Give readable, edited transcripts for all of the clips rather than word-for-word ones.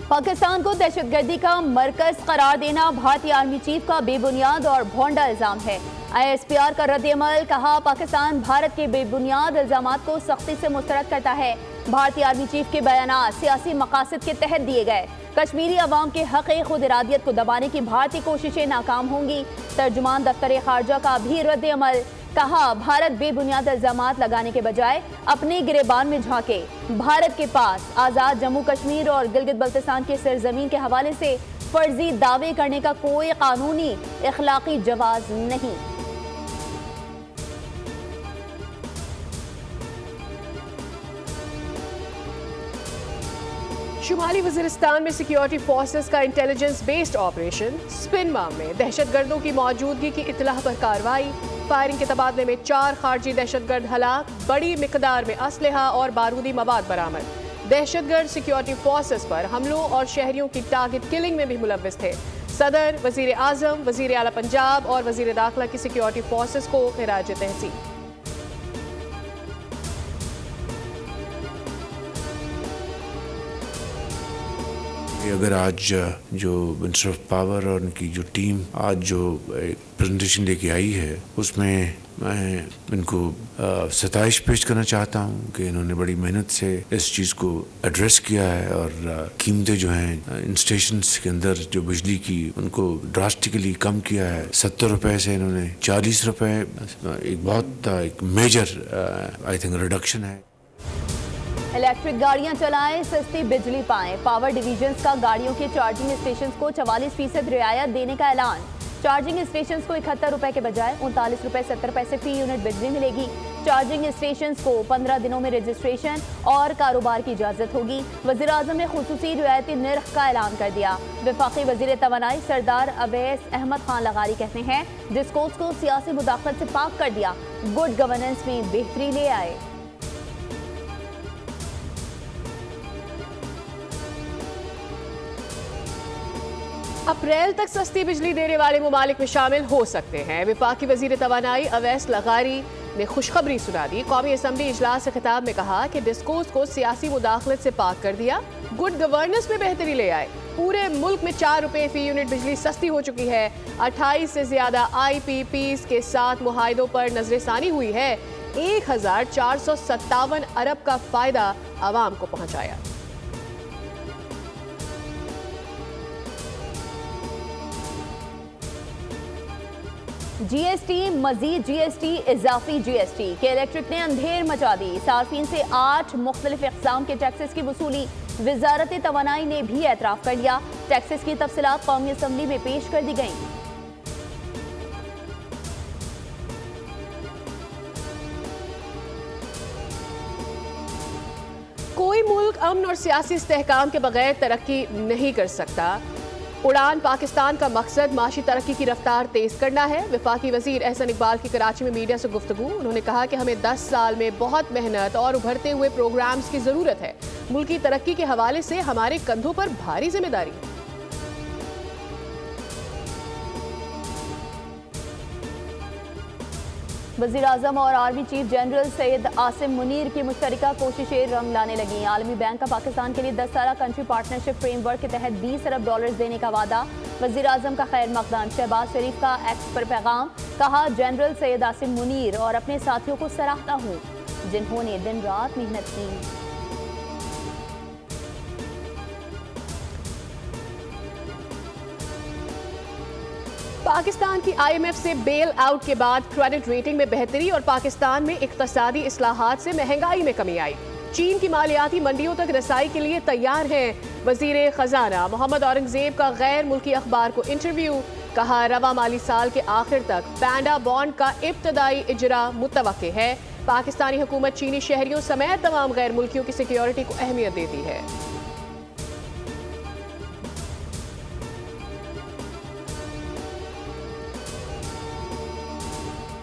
पाकिस्तान को दहशतगर्दी का मरकज करार देना भारतीय आर्मी चीफ का बेबुनियाद और भोंडा इल्जाम है। ISPR का रद्द-ए-अमल, कहा पाकिस्तान भारत के बेबुनियाद इल्जामात को सख्ती से मुस्तरद करता है। भारतीय आर्मी चीफ के बयानात सियासी मकासद के तहत दिए गए। कश्मीरी अवाम के हक़ खुद इरादियत को दबाने की भारतीय कोशिशें नाकाम होंगी। तर्जुमान दफ्तर खारजा का भी रद्द-ए-अमल, कहा भारत बेबुनियाद इल्जामात लगाने के बजाय अपने गिरेबान में झांके। भारत के पास आज़ाद जम्मू कश्मीर और गिलगित बल्तिस्तान के सरजमीन के हवाले से फर्जी दावे करने का कोई कानूनी इखलाकी जवाज नहीं। शुमाली वज़ीरिस्तान में सिक्योरिटी फोर्सेस का इंटेलिजेंस बेस्ड ऑपरेशन स्पिनमा में दहशतगर्दों की मौजूदगी की इत्तलाह पर कार्रवाई। फायरिंग के तबादले में 4 खारजी दहशतगर्द हलाक, बड़ी मिकदार में असलहा और बारूदी मवाद बरामद। दहशतगर्द सिक्योरिटी फोर्सेस पर हमलों और शहरियों की टारगेट किलिंग में भी मुलव्विस थे। सदर, वज़ीर आज़म, वज़ीर आला पंजाब और वज़ीर दाखिला की सिक्योरिटी फोर्सेस को खिराज तहसीन। अगर आज जो मिनिस्टर ऑफ पावर और उनकी जो टीम आज जो प्रेजेंटेशन लेके आई है, उसमें मैं इनको सताइश पेश करना चाहता हूँ कि इन्होंने बड़ी मेहनत से इस चीज़ को एड्रेस किया है और कीमतें जो हैं इन स्टेशंस के अंदर जो बिजली की उनको ड्रास्टिकली कम किया है। 70 रुपए से इन्होंने 40 रुपए, एक बहुत एक मेजर आई थिंक रिडक्शन है। इलेक्ट्रिक गाड़ियां चलाएं, सस्ती बिजली पाएं। पावर डिवीजन्स का गाड़ियों के चार्जिंग स्टेशन को 44% रियायत देने का ऐलान। चार्जिंग स्टेशन को 71 रुपए के बजाय 39 रुपए 70 पैसे फी यूनिट बिजली मिलेगी। चार्जिंग स्टेशन को 15 दिनों में रजिस्ट्रेशन और कारोबार की इजाजत होगी। वज़ीर आज़म ने खुसूसी रियायती निर्ख का ऐलान कर दिया। वफाकी वज़ीर तवानाई सरदार अवैस अहमद खान लगारी कहते हैं डिस्कोर्स को सियासी मुदाखलत से पाक कर दिया, गुड गवर्नेंस में बेहतरी ले आए। अप्रैल तक सस्ती बिजली देने वाले मुमालिक में शामिल हो सकते हैं। वफाकी वज़ीर तवानाई अवैस लगारी ने खुशखबरी सुना दी। कौमी असम्बली इजलास से खिताब में कहा कि डिस्कोर्स को सियासी मुदाखलत से पाक कर दिया, गुड गवर्नेंस में बेहतरी ले आए। पूरे मुल्क में 4 रुपए फी यूनिट बिजली सस्ती हो चुकी है। 28 से ज्यादा IPPs के साथ मुहाइदों पर नजरसानी हुई है। 1457 अरब का फायदा आवाम को पहुंचाया। GST, मजीद GST, इजाफी GST के इलेक्ट्रिक ने अंधेर मचा दी। सार्फिन से 8 मुख्तलिफ इक़साम के टैक्सेस की वसूली। वज़ारत तवानाई ने भी एतराफ़ कर लिया। टैक्सेस की तफसीलात कौमी असम्बली में पेश कर दी गईं। कोई मुल्क अमन और सियासी इस्तेहकाम के बगैर तरक्की नहीं कर सकता। उड़ान पाकिस्तान का मकसद माशी तरक्की की रफ्तार तेज करना है। वफाकी वजीर एहसन इकबाल की कराची में मीडिया से गुफ्तगू। उन्होंने कहा कि हमें 10 साल में बहुत मेहनत और उभरते हुए प्रोग्राम्स की जरूरत है। मुल्क की तरक्की के हवाले से हमारे कंधों पर भारी जिम्मेदारी है। वज़ीर आज़म और army chief general Syed Asim Munir की मुश्तरका कोशिशें रंग लाने लगी। आलमी बैंक का पाकिस्तान के लिए 10 साला कंट्री पार्टनरशिप फ्रेमवर्क के तहत 20 अरब डॉलर देने का वादा। वज़ीर आज़म का खैर मकदम। शहबाज शरीफ का एक्स पर पैगाम, कहा जनरल सैयद आसिम मुनीर और अपने साथियों को सराहता हूँ जिन्होंने दिन रात मेहनत की। पाकिस्तान की IMF से बेल आउट के बाद क्रेडिट रेटिंग में बेहतरी और पाकिस्तान में इक्तसादी इस्लाहात से महंगाई में कमी आई। चीन की मालियाती मंडियों तक रसाई के लिए तैयार हैं। वजीर खजाना मोहम्मद औरंगजेब का गैर मुल्की अखबार को इंटरव्यू, कहा रवा माली साल के आखिर तक पैंडा बॉन्ड का इब्तदाई इजरा मुतवक्के है। पाकिस्तानी हुकूमत चीनी शहरियों समेत तमाम गैर मुल्कियों की सिक्योरिटी को अहमियत देती है।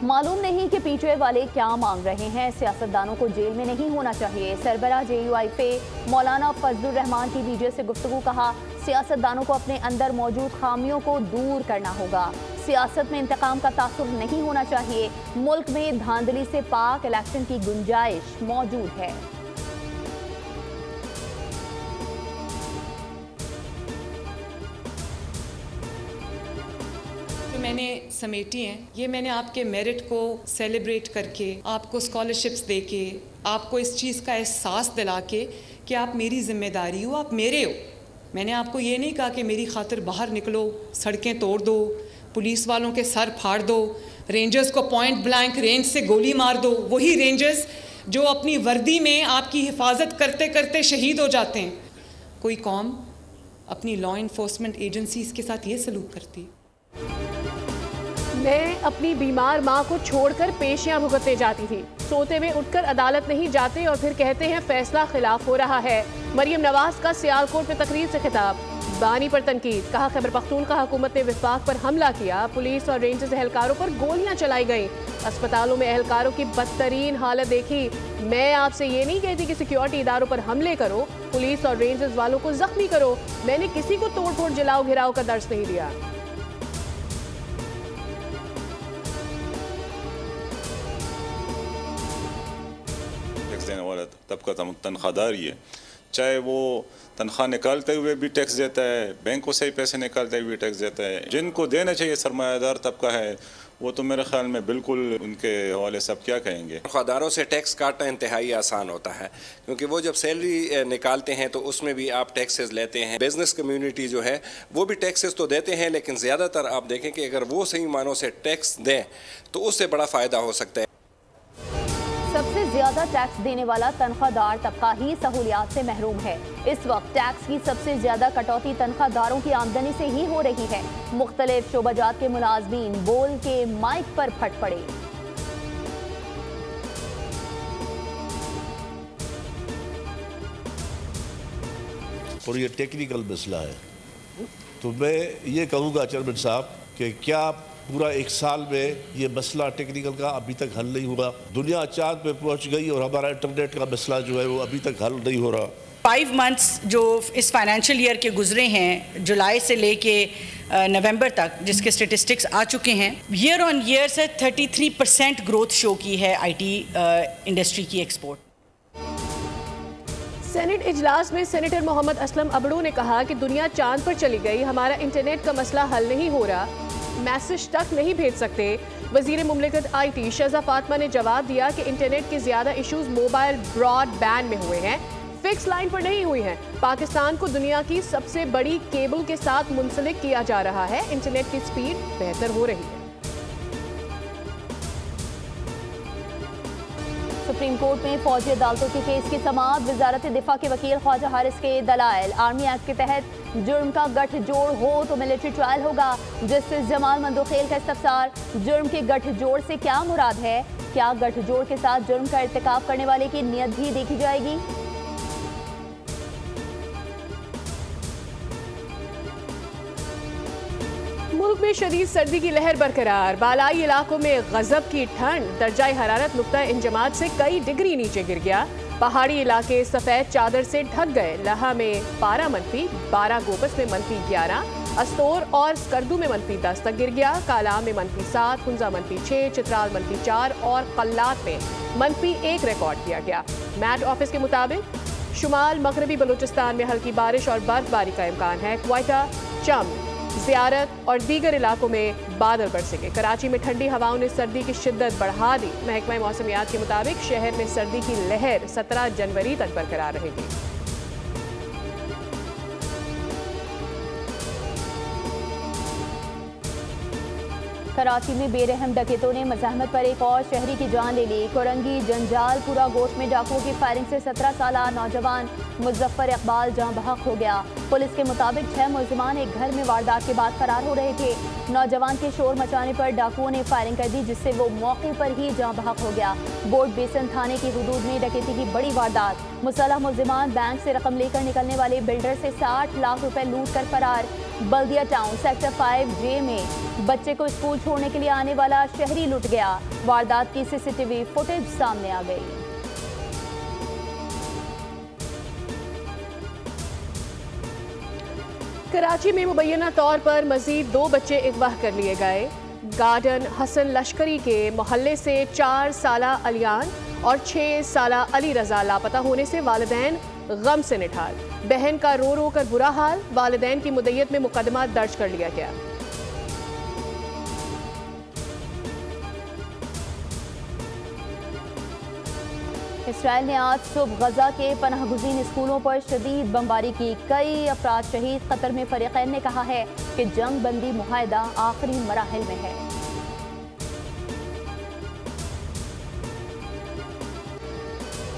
मालूम नहीं कि पीछे वाले क्या मांग रहे हैं। सियासतदानों को जेल में नहीं होना चाहिए। सरबराह JUIF मौलाना फजलुर रहमान की मीडिया से गुफ्तगू, कहा सियासतदानों को अपने अंदर मौजूद खामियों को दूर करना होगा। सियासत में इंतकाम का तासुर नहीं होना चाहिए। मुल्क में धांधली से पाक इलेक्शन की गुंजाइश मौजूद है। मैंने समेटी हैं, ये मैंने आपके मेरिट को सेलिब्रेट करके, आपको स्कॉलरशिप्स देके, आपको इस चीज़ का एहसास दिला के कि आप मेरी जिम्मेदारी हो, आप मेरे हो। मैंने आपको ये नहीं कहा कि मेरी खातिर बाहर निकलो, सड़कें तोड़ दो, पुलिस वालों के सर फाड़ दो, रेंजर्स को पॉइंट ब्लैंक रेंज से गोली मार दो। वही रेंजर्स जो अपनी वर्दी में आपकी हिफाजत करते करते शहीद हो जाते हैं। कोई कौम अपनी लॉ इन्फोर्समेंट एजेंसीज के साथ ये सलूक करती है। मैं अपनी बीमार माँ को छोड़कर पेशियां भुगतने जाती थी। सोते हुए उठकर अदालत नहीं जाते और फिर कहते हैं फैसला खिलाफ हो रहा है। मरियम नवाज का सियालकोट में तकरीर से खिताब, बानी पर तनकीद। कहा खैबर पख्तूनख्वा हुकूमत ने विफाक पर हमला किया, पुलिस और रेंजर्स एहलकारों पर गोलियां चलाई गईं। अस्पतालों में एहलकारों की बदतरीन हालत देखी। मैं आपसे ये नहीं कहती कि सिक्योरिटी इदारों पर हमले करो, पुलिस और रेंजर्स वालों को जख्मी करो। मैंने किसी को तोड़ फोड़ जलाओ घिराव का दर्ज नहीं दिया। देने वाला तबका तनख्वाहदार ही है, चाहे वो तनख्वाह निकालते हुए भी टैक्स देता है, बैंकों से ही पैसे निकालते हुए भी टैक्स देता है। जिनको देना चाहिए सरमायादार तबका है, वो तो मेरे ख्याल में बिल्कुल उनके हवाले से अब क्या कहेंगे। तनख्वाहदारों से टैक्स काटना इंतहाई आसान होता है, क्योंकि वो जब सैलरी निकालते हैं तो उसमें भी आप टैक्सेस लेते हैं। बिजनेस कम्युनिटी जो है वो भी टैक्सेस तो देते हैं, लेकिन ज़्यादातर आप देखें कि अगर वो सही मानों से टैक्स दें तो उससे बड़ा फ़ायदा हो सकता है। सबसे ज्यादा टैक्स देने वाला तनख्वाहदार तबका ही सहूलियात से महरूम है। इस वक्त टैक्स की सबसे ज्यादा कटौती तनख्वाहदारों की आमदनी से ही हो रही है। मुख्तलिफ शोबाजात के मुलाजमीन बोल के माइक पर फट पड़े। और ये टेक्निकल मसला है, तो मैं ये कहूँगा चेयरमैन साहब कि क्या पूरा एक साल में ये मसला टेक्निकल का अभी तक हल नहीं हुआ। दुनिया चांद पे पहुंच गई और हमारा इंटरनेट का मसला जो है वो अभी तक हल नहीं हो रहा। 5 मंथ्स जो इस फाइनेंशियल ईयर के गुजरे हैं, जुलाई से लेके नवंबर तक, जिसके स्टेटिस्टिक्स आ चुके हैं, ईयर ऑन ईयर से 33% ग्रोथ शो की है आईटी इंडस्ट्री की एक्सपोर्ट। सेनेट इजलास में सेनेटर मोहम्मद असलम अबड़ू ने कहा कि दुनिया चांद पर चली गई, हमारा इंटरनेट का मसला हल नहीं हो रहा, मैसेज तक नहीं भेज सकते। वजीर मुमलिकत आईटी शहजा फातिमा ने जवाब दिया कि इंटरनेट के ज्यादा इश्यूज मोबाइल ब्रॉडबैंड में हुए हैं, फिक्स लाइन पर नहीं हुई हैं। पाकिस्तान को दुनिया की सबसे बड़ी केबल के साथ मुंसलिक किया जा रहा है, इंटरनेट की स्पीड बेहतर हो रही है। सुप्रीम कोर्ट में फौजी अदालतों के केस की समाअत। वजारत दिफा के वकील ख्वाजा हारिस के दलाइल, आर्मी एक्ट के तहत जुर्म का गठजोड़ हो तो मिलिट्री ट्रायल होगा। जस्टिस जमाल मंदोखेल का इस्तफसार, जुर्म के गठजोड़ से क्या मुराद है? क्या गठजोड़ के साथ जुर्म का इर्तिकाब करने वाले की नियत भी देखी जाएगी? मुल्क में शदीद सर्दी की लहर बरकरार, बालाई इलाकों में गजब की ठंड, दर्जाए हरारत नुक्ता इंजमात से कई डिग्री नीचे गिर गया। पहाड़ी इलाके सफेद चादर से ढक गए। लहा में पारा -12, गोबस में -11, अस्तोर और स्कर्दू में -10 तक गिर गया। कालाम में -7, कुंजा -6, चित्राल -4 और कल्लात में -1 रिकॉर्ड किया गया। मैट ऑफिस के मुताबिक शुमाल मगरबी बलूचिस्तान में हल्की बारिश और बर्फबारी का इम्कान है। क्वेटा, चम, ज़ियारत और दीगर इलाकों में बादल बरसेंगे। कराची में ठंडी हवाओं ने सर्दी की शिद्दत बढ़ा दी। महकमा मौसमियात के मुताबिक शहर में सर्दी की लहर 17 जनवरी तक बरकरार रहेगी। कराची में बेरहम डकैतों ने मज़ाहमत पर एक और शहरी की जान ले ली। कोरंगी जंजालपुरा गोश्त में डाकुओं की फायरिंग से 17 साल नौजवान मुजफ्फर इकबाल जहां बहक हो गया। पुलिस के मुताबिक 6 मुलजिमान एक घर में वारदात के बाद फरार हो रहे थे। नौजवान के शोर मचाने पर डाकुओं ने फायरिंग कर दी, जिससे वो मौके पर ही जहां बहक हो गया। बोर्ड बेसन थाने की हुदूद में डकैती की बड़ी वारदात। मुसल्लह मुलजिमान बैंक से रकम लेकर निकलने वाले बिल्डर से 60 लाख रुपए लूट कर फरार। बल्दिया टाउन सेक्टर 5J में बच्चे को स्कूल छोड़ने के लिए आने वाला शहरी लुट गया। वारदात की सीसीटीवी फुटेज सामने आ गई। कराची में मुबैना तौर पर मजीद 2 बच्चे अगवा कर लिए गए। गार्डन हसन लश्करी के मोहल्ले से 4 साला अलियान और 6 साला अली रजा लापता होने से वालिदैन गम से निठार। बहन का रो रो कर बुरा हाल, वालिदैन की मुद्दत में मुकदमा दर्ज कर लिया गया। इसराइल ने आज सुबह गजा के पनाहगुज़ीन स्कूलों पर शदीद बमबारी की, कई अफराद शहीद। कतर में फरीक़ैन ने कहा है कि जंग बंदी मुआहदा आखिरी मराहिल में है।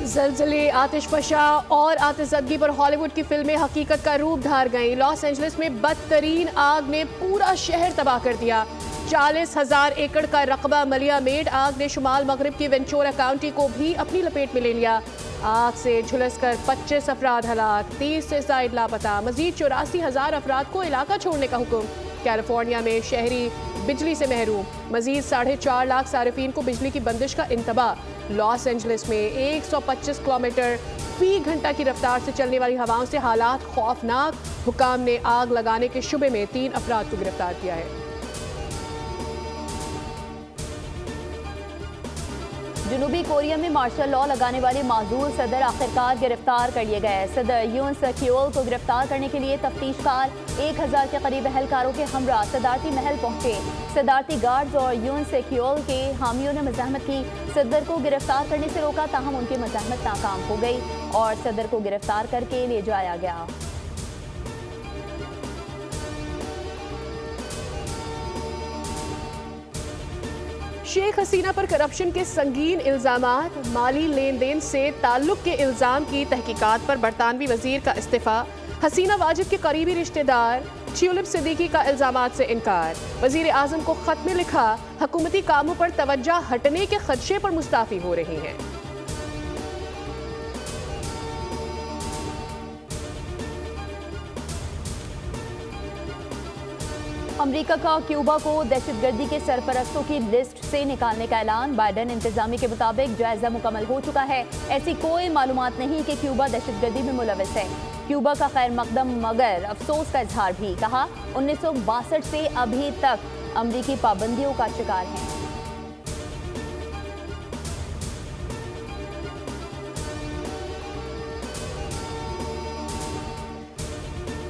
ज़लज़ले, आतिशफ़शा और आतिशज़दगी पर हॉलीवुड की फिल्में हकीकत का रूप धार गईं। लॉस एंजलिस में बदतरीन आग ने पूरा शहर तबाह कर दिया। 40,000 एकड़ का रकबा मलिया मेड आग ने शुमाल मगरिब की वेंचुरा काउंटी को भी अपनी लपेट में ले लिया। आग से झुलसकर 25 अफराद हलाक, 30 से ज़ायद लापता। मजीद 84,000 अफराद को इलाका छोड़ने का हुक्म। कैलिफोर्निया में शहरी बिजली से महरूम, मजीद 4.5 लाख सारिफीन को बिजली की बंदिश का इंतबाह। लॉस एंजलिस में 125 किलोमीटर फी घंटा की रफ्तार से चलने वाली हवाओं से हालात खौफनाक। हुकाम ने आग लगाने के शुबे में 3 अफराद को गिरफ्तार किया है। जनूबी कोरिया में मार्शल लॉ लगाने वाले माजूर सदर आखिरकार गिरफ्तार कर लिए गए। सदर यून सक्योल को गिरफ्तार करने के लिए तफ्तीशकार 1000 के करीब एहलकारों के हमरा सदारती महल पहुंचे। सदारती गार्ड्स और यून सक्योल के हामियों ने मज़ाहमत की, सदर को गिरफ्तार करने से रोका, ताहम उनकी मज़ाहमत नाकाम हो गई और सदर को गिरफ्तार करके ले जाया गया। शेख हसीना पर करप्शन के संगीन इल्जामात, माली लेन देन से ताल्लुक के इल्जाम की तहकीकात पर बरतानवी वजीर का इस्तीफा। हसीना वाजिद के करीबी रिश्तेदार ट्यूलिप सिद्दीकी का इल्जामात से इनकार। वजीर आजम को खत में लिखा, हुकूमती कामों पर तवज्जो हटने के खदशे पर मुस्ताफी हो रही हैं। अमेरिका का क्यूबा को दहशतगर्दी के सरपरस्तों की लिस्ट से निकालने का ऐलान। बाइडेन इंतजामी के मुताबिक जायजा मुकम्मल हो चुका है। ऐसी कोई मालूमात नहीं कि क्यूबा दहशतगर्दी में मुलविस है। क्यूबा का खैर मकदम मगर अफसोस का इजहार भी। कहा 1962 से अभी तक अमरीकी पाबंदियों का शिकार है।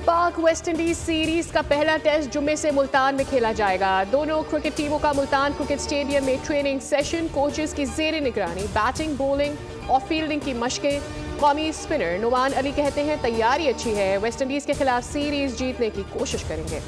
पाक वेस्ट इंडीज सीरीज का पहला टेस्ट जुम्मे से मुल्तान में खेला जाएगा। दोनों क्रिकेट टीमों का मुल्तान क्रिकेट स्टेडियम में ट्रेनिंग सेशन, कोचेस की जेर निगरानी बैटिंग, बॉलिंग और फील्डिंग की मशकें। कौमी स्पिनर नुमान अली कहते हैं तैयारी अच्छी है, वेस्ट इंडीज के खिलाफ सीरीज जीतने की कोशिश करेंगे।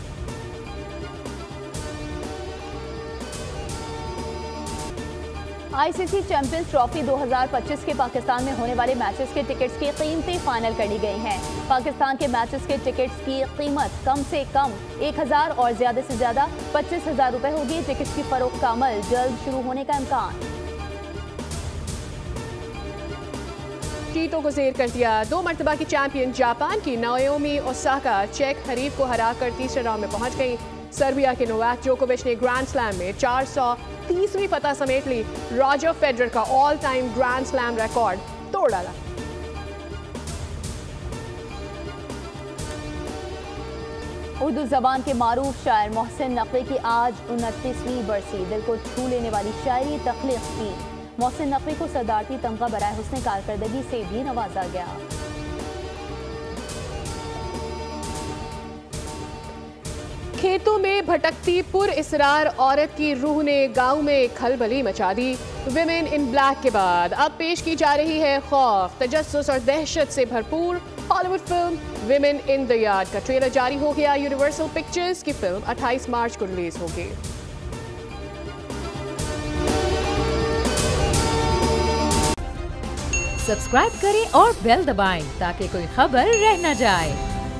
आईसीसी चैंपियंस ट्रॉफी 2025 के पाकिस्तान में होने वाले मैचेस के टिकट्स की कीमतें फाइनल कर ली गई हैं। पाकिस्तान के मैचेस के टिकट्स की कीमत कम से कम 1000 और ज़्यादा से ज़्यादा 25,000 रुपये होगी। टिकट्स की फरोख्त का अमल जल्द शुरू होने का इम्कान। जीतों को जेर कर दिया। 2 मरतबा की चैंपियन जापान की नाओमी ओसाका चेक हरीफ को हराकर तीसरे राउंड में पहुंच गई। सर्बिया के नोवाक जोकोविच ने ग्रैंड स्लैम में 430वीं फतह समेट ली। रॉजर फेडरर का all time grand slam record तोड़ डाला। उर्दू जबान के मारूफ शायर मोहसिन नकवी की आज 29वीं बरसी। दिल को छू लेने वाली शायरी तख्लीक की। मोहसिन नकवी को सदारती तमगा बराए हुस्न कारकर्दगी से भी नवाजा गया। खेतों में भटकती पुरइसरार औरत की रूह ने गांव में खलबली मचा दी। विमेन इन ब्लैक के बाद अब पेश की जा रही है खौफ, तजस्सुस और दहशत से भरपूर Hollywood film women in the yard का ट्रेलर जारी हो गया। यूनिवर्सल पिक्चर्स की फिल्म 28 मार्च को रिलीज होगी। सब्सक्राइब करें और बेल दबाएं ताकि कोई खबर रह न जाए।